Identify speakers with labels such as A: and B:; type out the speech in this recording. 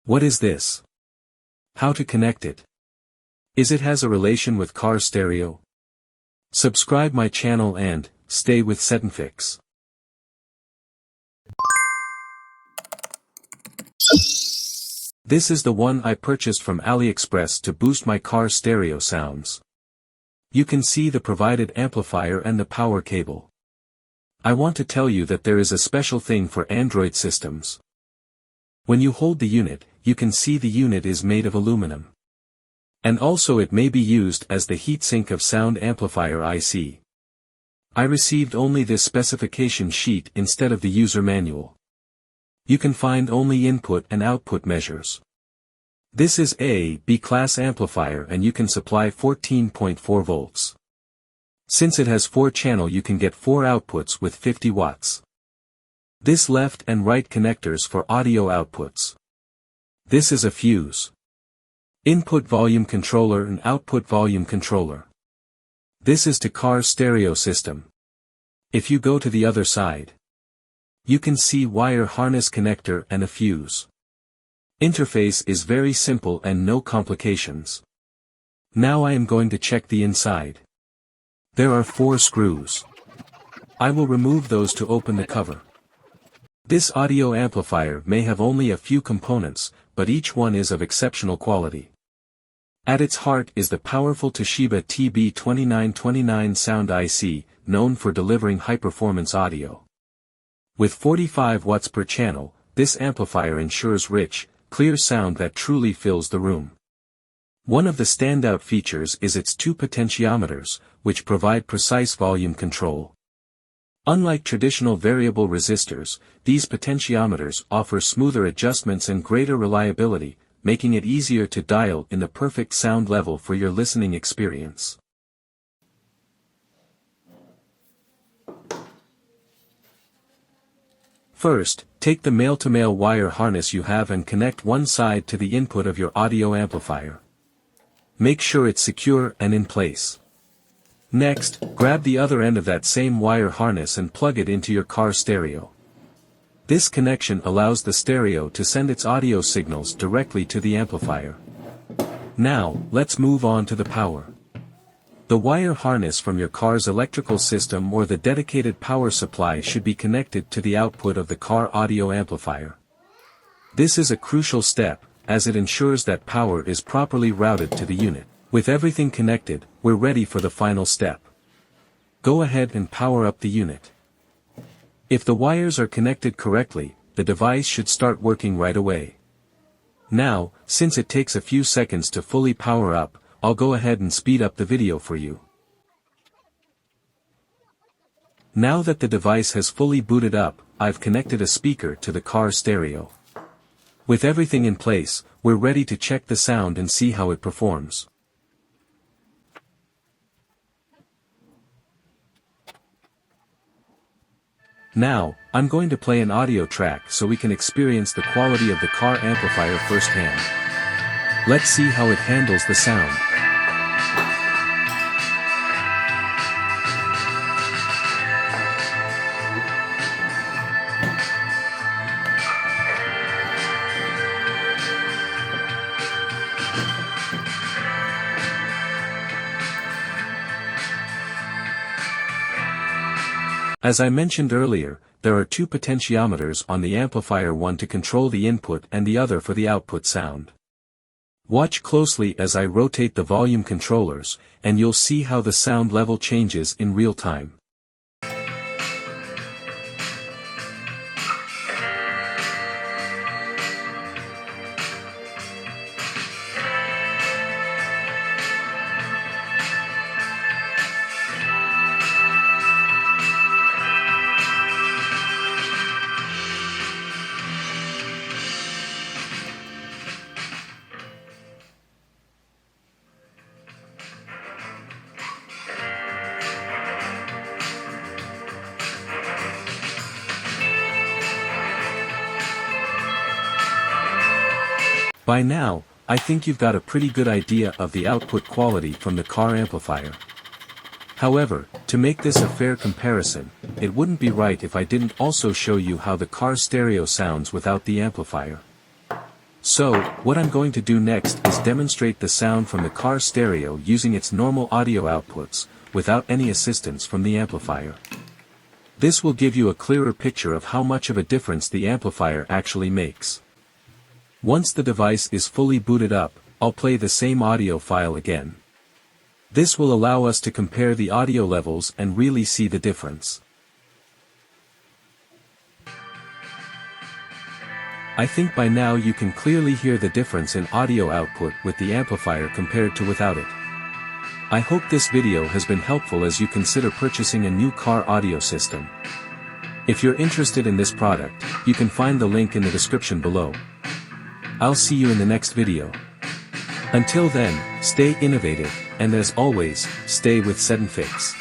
A: What is this? How to connect it? Is it has a relation with car stereo? Subscribe my channel and stay with SetNFix. This is the one I purchased from AliExpress to boost my car stereo sounds. You can see the provided amplifier and the power cable. I want to tell you that there is a special thing for Android systems. When you hold the unit, you can see the unit is made of aluminum. And also it may be used as the heatsink of sound amplifier IC. I received only this specification sheet instead of the user manual. You can find only input and output measures. This is a B-class amplifier and you can supply 14.4 volts. Since it has 4-channel you can get 4 outputs with 50 watts. This left and right connectors for audio outputs. This is a fuse. Input volume controller and output volume controller. This is to car stereo system. If you go to the other side, you can see wire harness connector and a fuse. Interface is very simple and no complications. Now I am going to check the inside. There are 4 screws. I will remove those to open the cover. This audio amplifier may have only a few components, but each one is of exceptional quality. At its heart is the powerful Toshiba TB2929 sound IC, known for delivering high-performance audio. With 45 watts per channel, this amplifier ensures rich, clear sound that truly fills the room. One of the standout features is its 2 potentiometers, which provide precise volume control. Unlike traditional variable resistors, these potentiometers offer smoother adjustments and greater reliability, making it easier to dial in the perfect sound level for your listening experience. First, take the male-to-male wire harness you have and connect one side to the input of your audio amplifier. Make sure it's secure and in place. Next, grab the other end of that same wire harness and plug it into your car stereo. This connection allows the stereo to send its audio signals directly to the amplifier. Now, let's move on to the power. The wire harness from your car's electrical system or the dedicated power supply should be connected to the output of the car audio amplifier. This is a crucial step, as it ensures that power is properly routed to the unit. With everything connected, we're ready for the final step. Go ahead and power up the unit. If the wires are connected correctly, the device should start working right away. Now, since it takes a few seconds to fully power up, I'll go ahead and speed up the video for you. Now that the device has fully booted up, I've connected a speaker to the car stereo. With everything in place, we're ready to check the sound and see how it performs. Now, I'm going to play an audio track so we can experience the quality of the car amplifier firsthand. Let's see how it handles the sound. As I mentioned earlier, there are 2 potentiometers on the amplifier, one to control the input and the other for the output sound. Watch closely as I rotate the volume controllers, and you'll see how the sound level changes in real time. By now, I think you've got a pretty good idea of the output quality from the car amplifier. However, to make this a fair comparison, it wouldn't be right if I didn't also show you how the car stereo sounds without the amplifier. So, what I'm going to do next is demonstrate the sound from the car stereo using its normal audio outputs, without any assistance from the amplifier. This will give you a clearer picture of how much of a difference the amplifier actually makes. Once the device is fully booted up, I'll play the same audio file again. This will allow us to compare the audio levels and really see the difference. I think by now you can clearly hear the difference in audio output with the amplifier compared to without it. I hope this video has been helpful as you consider purchasing a new car audio system. If you're interested in this product, you can find the link in the description below. I'll see you in the next video. Until then, stay innovative, and as always, stay with SetNFix.